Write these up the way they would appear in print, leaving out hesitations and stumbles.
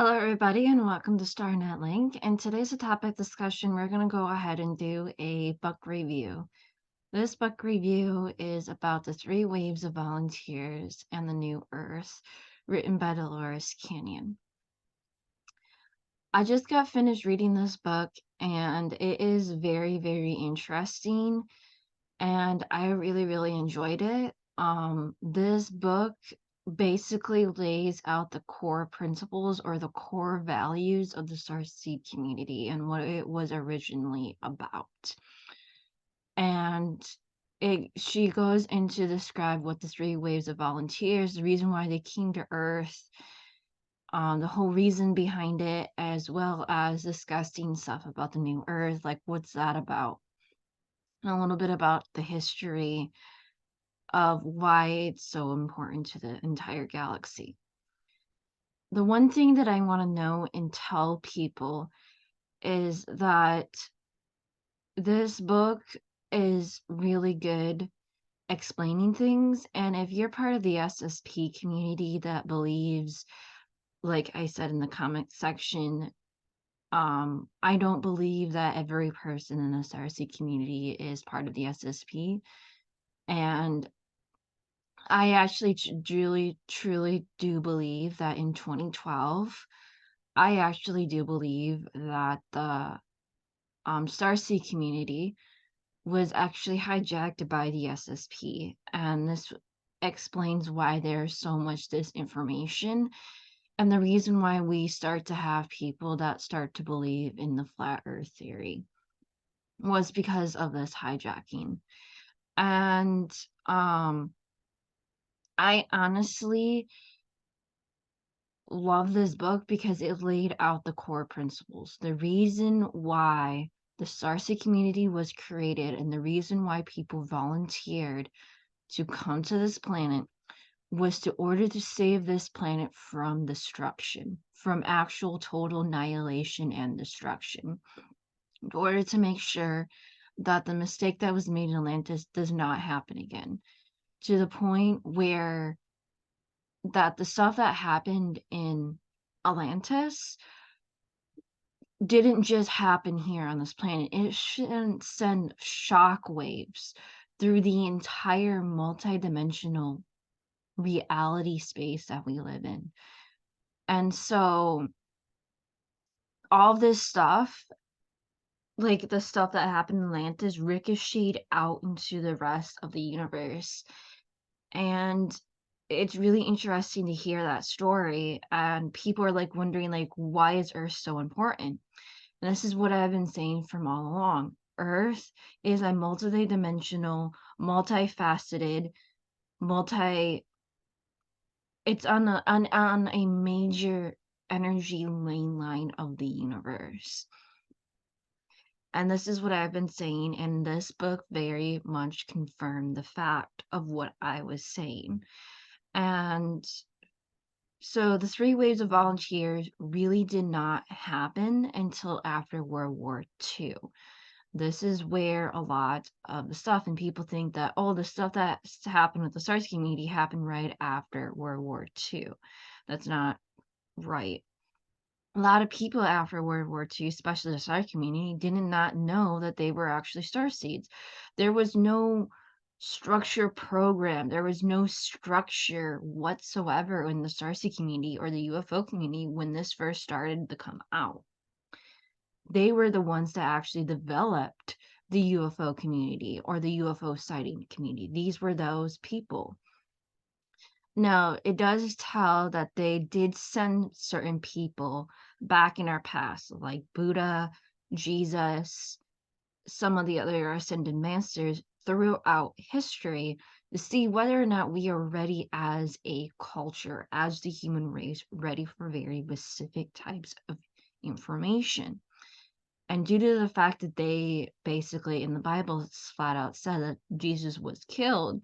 Hello, everybody, and welcome to StarNet Link. In today's topic discussion, we're going to go ahead and do a book review. This book review is about The Three Waves of Volunteers and the New Earth, written by Dolores Cannon. I just got finished reading this book, and it is very, very interesting, and I really, really enjoyed it. This book basically lays out the core principles or the core values of the Starseed community and what it was originally about. And she goes into describe what the three waves of volunteers, the reason why they came to Earth, the whole reason behind it, as well as discussing stuff about the new Earth, like what's that about, and a little bit about the history of why it's so important to the entire galaxy. The one thing that I want to know and tell people is that this book is really good explaining things. And if you're part of the SSP community that believes, like I said in the comment section, I don't believe that every person in the Starseed community is part of the SSP. And I actually truly do believe that in 2012, I actually do believe that the Starseed community was actually hijacked by the SSP, and this explains why there's so much disinformation and the reason why we start to have people that start to believe in the flat Earth theory was because of this hijacking. And I honestly love this book because it laid out the core principles. The reason why the Starseed community was created and the reason why people volunteered to come to this planet was to order to save this planet from destruction, from actual total annihilation and destruction, in order to make sure that the mistake that was made in Atlantis does not happen again, to the point where that the stuff that happened in Atlantis didn't just happen here on this planet. It shouldn't send shock waves through the entire multidimensional reality space that we live in. And so all this stuff, like the stuff that happened in Atlantis, ricocheted out into the rest of the universe. And it's really interesting to hear that story. And people are like wondering, like, why is Earth so important? And this is what I've been saying from all along. Earth is a multi-dimensional, multifaceted, multi it's on a major energy lane line of the universe. And this is what I've been saying, and this book very much confirmed the fact of what I was saying. And so the three waves of volunteers really did not happen until after World War II. This is where a lot of the stuff, and people think that, oh, the stuff that's happened with the SARS community happened right after World War II. That's not right. A lot of people after World War II, especially the SARS community, did not know that they were actually star seeds. There was no structure program. There was no structure whatsoever in the Starseed community or the UFO community when this first started to come out. They were the ones that actually developed the UFO community or the UFO sighting community. These were those people. Now, it does tell that they did send certain people back in our past, like Buddha, Jesus, some of the other ascended masters throughout history to see whether or not we are ready as a culture, as the human race, ready for very specific types of information. And due to the fact that they basically in the Bible flat out said that Jesus was killed,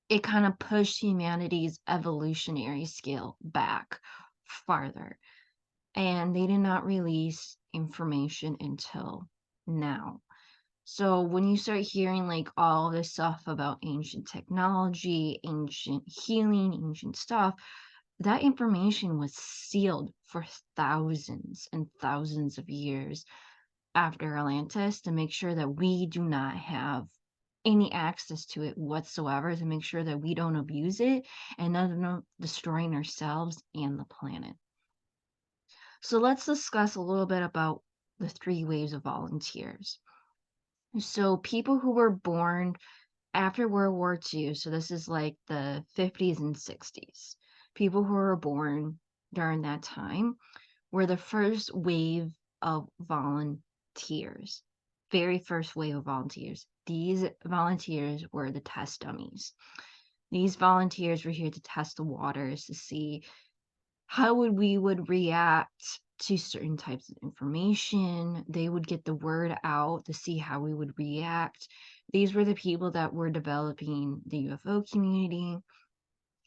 it kind of pushed humanity's evolutionary scale back farther. And they did not release information until now. So when you start hearing like all this stuff about ancient technology, ancient healing, ancient stuff, that information was sealed for thousands and thousands of years after Atlantis to make sure that we do not have any access to it whatsoever, to make sure that we don't abuse it and not destroying ourselves and the planet. So let's discuss a little bit about the three waves of volunteers. So people who were born after World War II, so this is like the 50s and 60s, people who were born during that time were the first wave of volunteers. Very first wave of volunteers. These volunteers were the test dummies. These volunteers were here to test the waters to see how we would react to certain types of information. They would get the word out to see how we would react. These were the people that were developing the UFO community,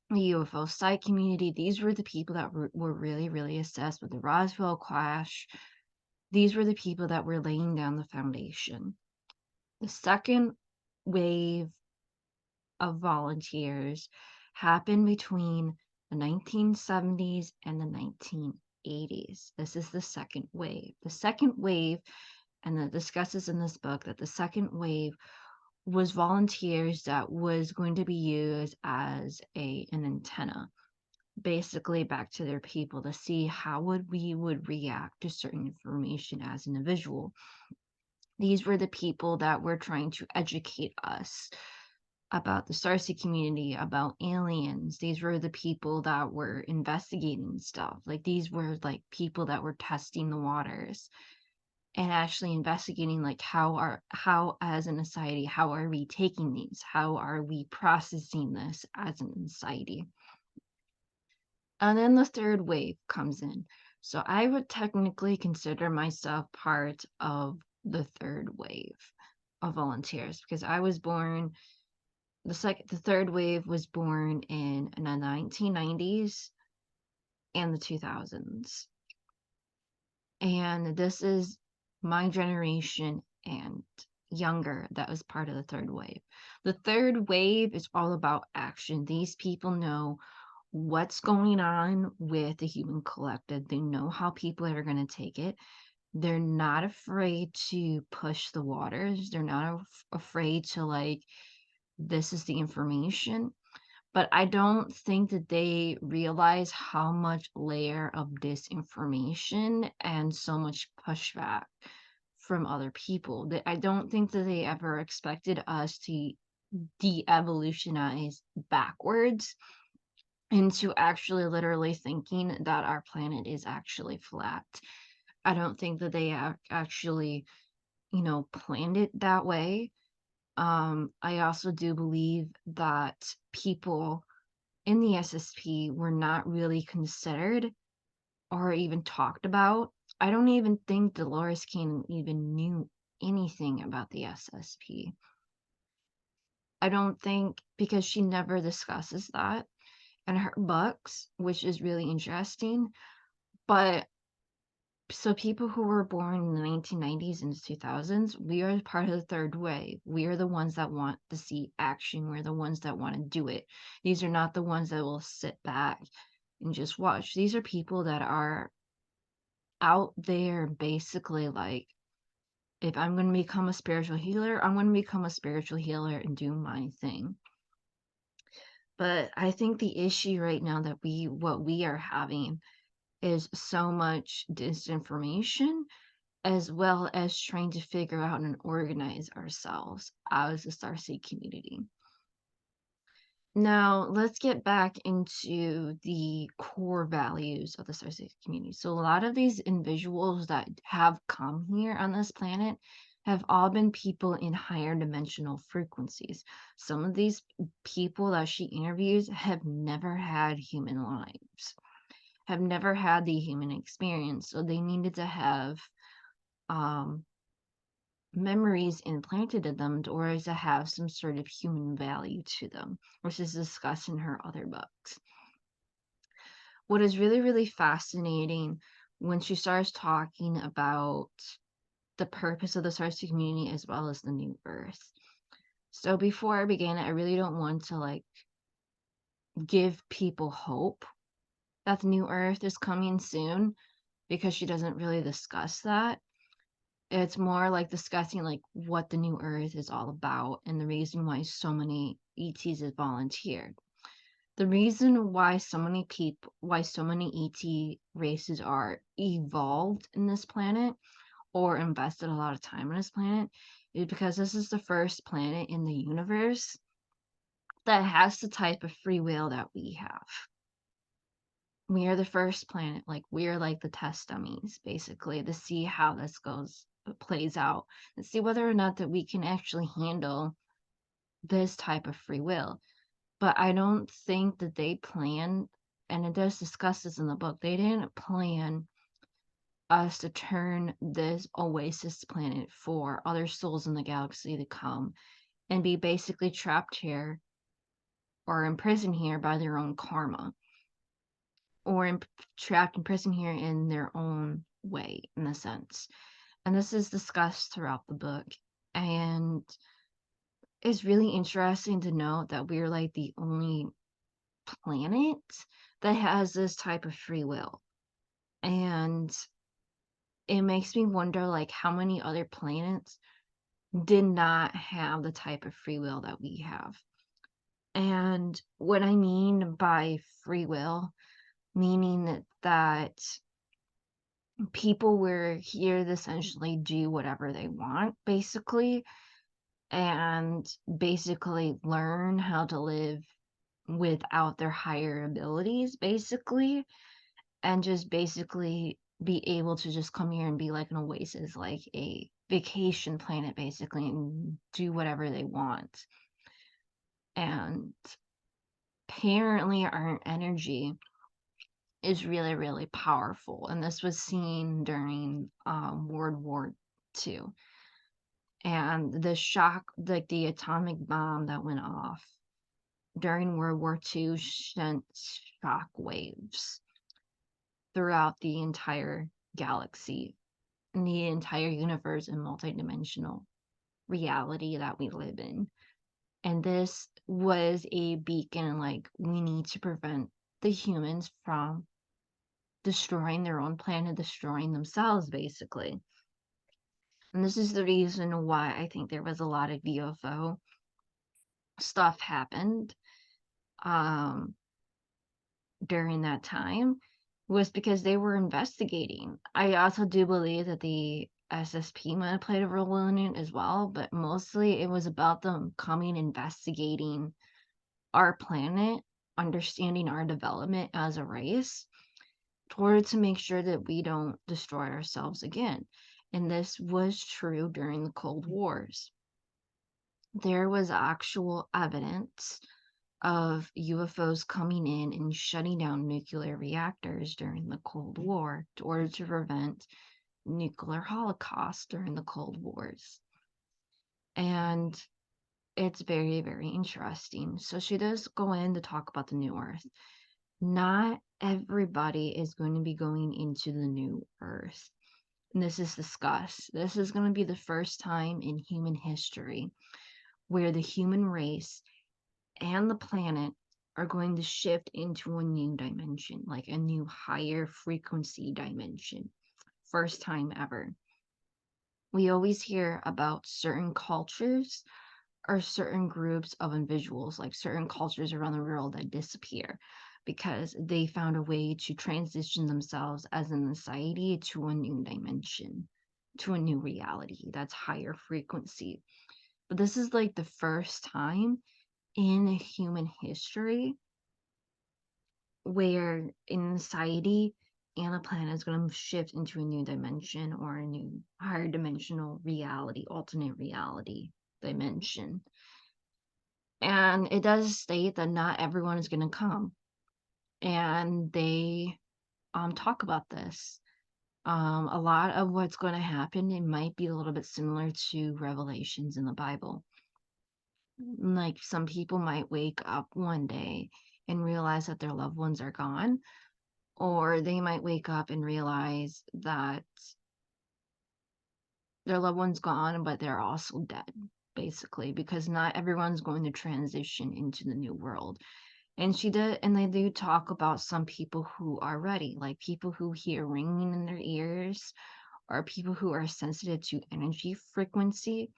the UFO site community. These were the people that were really, really obsessed with the Roswell crash. These were the people that were laying down the foundation. The second wave of volunteers happened between the 1970s and the 1980s. This is the second wave. The second wave, and it discusses in this book that the second wave was volunteers that was going to be used as an antenna, basically back to their people to see how we would react to certain information as an individual. These were the people that were trying to educate us about the Starseed community, about aliens. These were the people that were investigating stuff. Like these were like people that were testing the waters and actually investigating like how as a society, how are we taking these? How are we processing this as an society? And then the third wave comes in. So I would technically consider myself part of the third wave of volunteers because I was born the third wave was born in the 1990s and the 2000s. And this is my generation and younger that was part of the third wave. The third wave is all about action. These people know what's going on with the human collective. They know how people are going to take it. They're not afraid to push the waters. They're not afraid to like, this is the information. But I don't think that they realize how much layer of disinformation and so much pushback from other people. That I don't think that they ever expected us to de-evolutionize backwards into actually literally thinking that our planet is actually flat. I don't think that they actually, planned it that way. I also do believe that people in the SSP were not really considered or even talked about. I don't even think Dolores Cannon even knew anything about the SSP. I don't think because she never discusses that in her books, which is really interesting. But so people who were born in the 1990s and 2000s, we are part of the third wave. We are the ones that want to see action. We're the ones that want to do it. These are not the ones that will sit back and just watch. These are people that are out there basically like, if I'm going to become a spiritual healer, I'm going to become a spiritual healer and do my thing. But I think the issue right now that what we are having is so much disinformation as well as trying to figure out and organize ourselves as a Starseed community. Now, let's get back into the core values of the Starseed community. So, a lot of these individuals that have come here on this planet have all been people in higher dimensional frequencies. Some of these people that she interviews have never had human lives, have never had the human experience. So, they needed to have um, memories implanted in them or to have some sort of human value to them, which is discussed in her other books. What is really, really fascinating when she starts talking about the purpose of the Starseed community as well as the new Earth. So before I begin, I really don't want to like give people hope that the new Earth is coming soon because she doesn't really discuss that. It's more like discussing like what the new Earth is all about and the reason why so many ETs is volunteered. The reason why so many ET races are evolved in this planet or invested a lot of time on this planet is because this is the first planet in the universe that has the type of free will that we have. We are the first planet, like we're like the test dummies, basically, to see how this plays out, and see whether or not that we can actually handle this type of free will. But I don't think that they plan, and it does discuss this in the book, they didn't plan us to turn this oasis planet for other souls in the galaxy to come and be basically trapped here or imprisoned here by their own karma or trapped in prison here in their own way, in a sense. And this is discussed throughout the book. And it's really interesting to note that we're like the only planet that has this type of free will. And it makes me wonder like how many other planets did not have the type of free will that we have. And what I mean by free will, meaning that people were here to essentially do whatever they want, basically, and basically learn how to live without their higher abilities, basically, and just basically be able to just come here and be like an oasis, like a vacation planet, basically, and do whatever they want. And apparently, our energy is really, really powerful. And this was seen during World War II. And the shock, like the atomic bomb that went off during World War II, sent shock waves throughout the entire galaxy and the entire universe and multidimensional reality that we live in. And this was a beacon, like, we need to prevent the humans from destroying their own planet, destroying themselves, basically. And this is the reason why I think there was a lot of UFO stuff happened um, during that time was because they were investigating. I also do believe that the SSP might have played a role in it as well, but mostly it was about them coming investigating our planet, understanding our development as a race, in order to make sure that we don't destroy ourselves again. And this was true during the Cold Wars. There was actual evidence of UFOs coming in and shutting down nuclear reactors during the Cold War in order to prevent nuclear holocaust during the Cold Wars. And it's very, very interesting. So she does go in to talk about the new Earth. Not everybody is going to be going into the new Earth. And this is discussed. This is going to be the first time in human history where the human race and the planet are going to shift into a new dimension, like a new higher frequency dimension. First time ever. We always hear about certain cultures or certain groups of individuals, like certain cultures around the world that disappear because they found a way to transition themselves as a society to a new dimension, to a new reality that's higher frequency. But this is like the first time in human history where in society and the planet is going to shift into a new dimension or a new higher dimensional reality, alternate reality dimension. And it does state that not everyone is going to come. And they talk about this. A lot of what's going to happen, it might be a little bit similar to Revelations in the Bible. Like some people might wake up one day and realize that their loved ones are gone, or they might wake up and realize that their loved one's gone, but they're also dead, basically, because not everyone's going to transition into the new world. And she did, and they do talk about some people who are ready, like people who hear ringing in their ears, or people who are sensitive to energy frequency.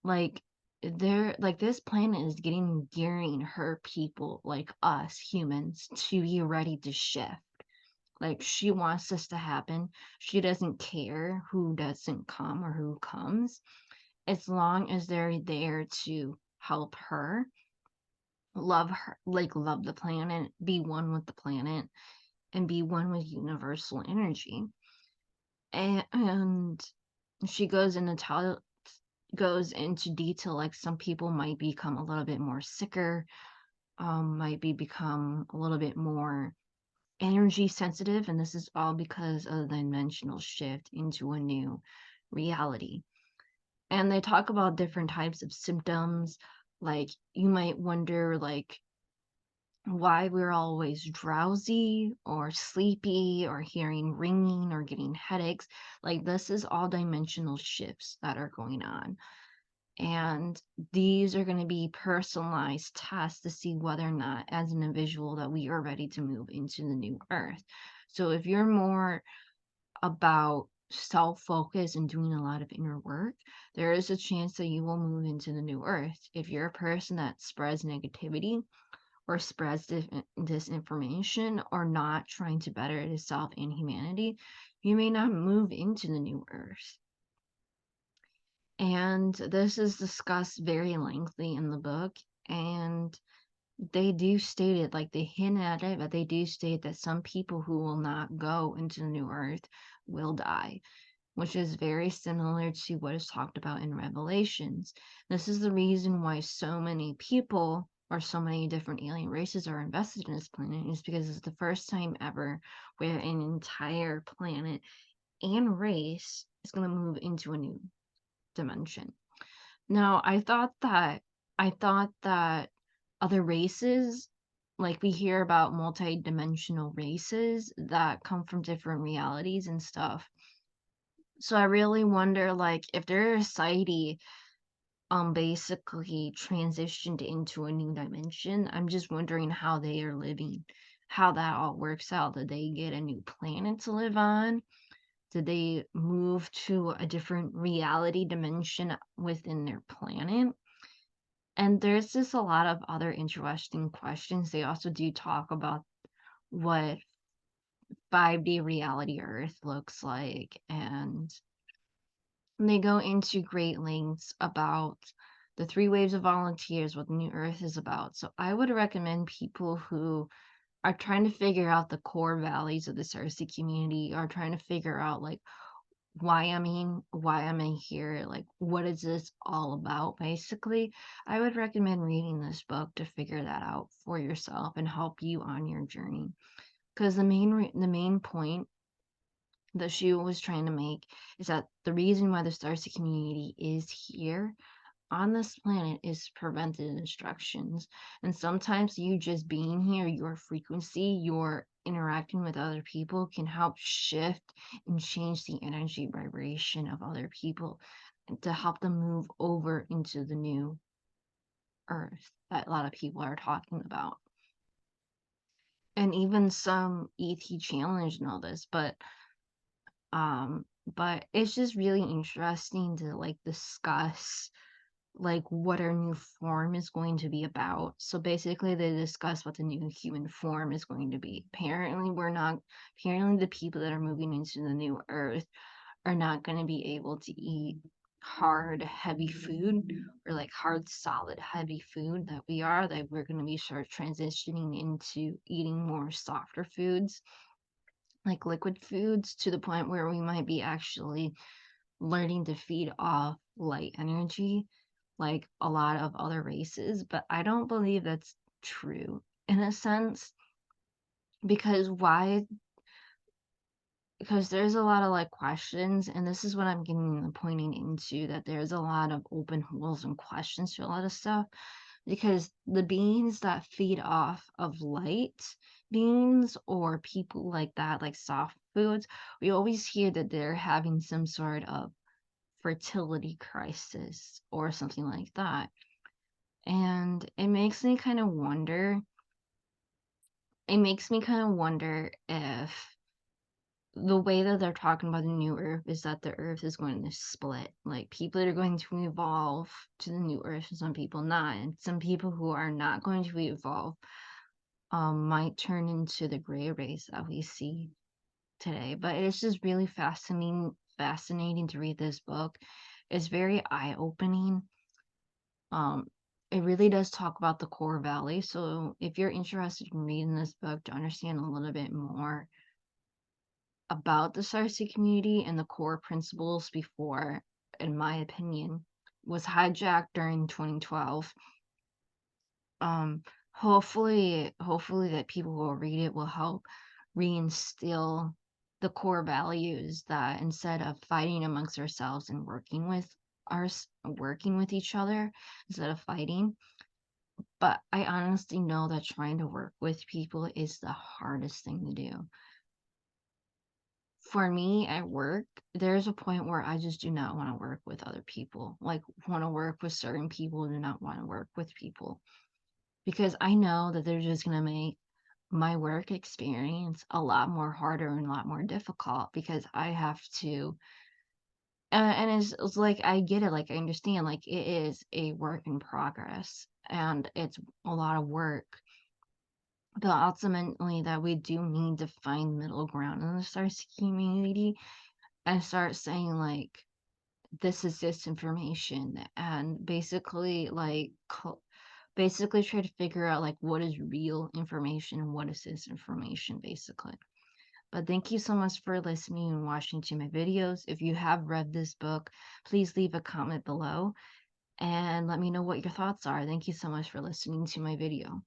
Like they're like this planet is getting gearing her people, like us humans, to be ready to shift. Like she wants this to happen. She doesn't care who doesn't come or who comes, as long as they're there to help her, like love the planet, be one with the planet, and be one with universal energy. And she goes into detail, like some people might become a little bit more sicker, might be become a little bit more energy sensitive, and this is all because of the dimensional shift into a new reality. And they talk about different types of symptoms, like you might wonder like why we're always drowsy or sleepy or hearing ringing or getting headaches. Like this is all dimensional shifts that are going on. And these are going to be personalized tests to see whether or not, as an individual, that we are ready to move into the new earth. So if you're more about self focus and doing a lot of inner work, there is a chance that you will move into the new earth. If you're a person that spreads negativity or spreads disinformation or not trying to better itself and humanity, you may not move into the new earth. And this is discussed very lengthy in the book. And they do state it, like they hint at it, but they do state that some people who will not go into the new earth will die, which is very similar to what is talked about in Revelations. This is the reason why so many people or so many different alien races are invested in this planet, is because it's the first time ever where an entire planet and race is going to move into a new dimension. Now, I thought that other races, like we hear about multi-dimensional races that come from different realities and stuff. So I really wonder, like, if their society basically transitioned into a new dimension, I'm just wondering how they are living, how that all works out. Did they get a new planet to live on? Did they move to a different reality dimension within their planet? And there's just a lot of other interesting questions. They also do talk about what 5D reality Earth looks like, and they go into great lengths about the three waves of volunteers, what New Earth is about. So I would recommend people who are trying to figure out the core values of the Cersei community, are trying to figure out like why am I here? Like, what is this all about, basically? I would recommend reading this book to figure that out for yourself and help you on your journey. Because the main point that she was trying to make is that the reason why the Starseed community is here on this planet is to prevent the destructions. And sometimes you just being here, your frequency, your interacting with other people can help shift and change the energy vibration of other people and to help them move over into the new earth that a lot of people are talking about. And even some ET challenge and all this, but it's just really interesting to like discuss like what our new form is going to be about. So basically they discuss what the new human form is going to be. Apparently the people that are moving into the new earth are not going to be able to eat hard heavy food, or like hard solid heavy food that we are, that we're going to be sort of transitioning into eating more softer foods, like liquid foods, to the point where we might be actually learning to feed off light energy like a lot of other races, but I don't believe that's true in a sense. Because why? Because there's a lot of like questions, and this is what I'm getting pointing into, that there's a lot of open holes and questions to a lot of stuff. Because the beings that feed off of light beings or people like that, like soft foods, we always hear that they're having some sort of fertility crisis or something like that. And it makes me kind of wonder, it makes me kind of wonder if the way that they're talking about the new Earth is that the Earth is going to split. Like, people are going to evolve to the new Earth, and some people not. And some people who are not going to evolve might turn into the gray race that we see today. But it's just really fascinating to read this book. It's very eye-opening. Um, it really does talk about the core valley. So if you're interested in reading this book to understand a little bit more about the Sarsi community and the core principles before, in my opinion, was hijacked during 2012. Um, hopefully that people who will read it will help reinstill the core values that instead of fighting amongst ourselves and working with each other instead of fighting. But I honestly know that trying to work with people is the hardest thing to do. For me at work, there's a point where I just do not want to work with other people. Like, want to work with certain people, do not want to work with people because I know that they're just going to make my work experience a lot more harder and a lot more difficult because I have to. And it's like I get it, like I understand, like it is a work in progress and it's a lot of work. But ultimately, that we do need to find middle ground in the Stars community and start saying like this is disinformation and basically basically try to figure out like what is real information and what is disinformation basically. But thank you so much for listening and watching to my videos. If you have read this book, please leave a comment below and let me know what your thoughts are. Thank you so much for listening to my video.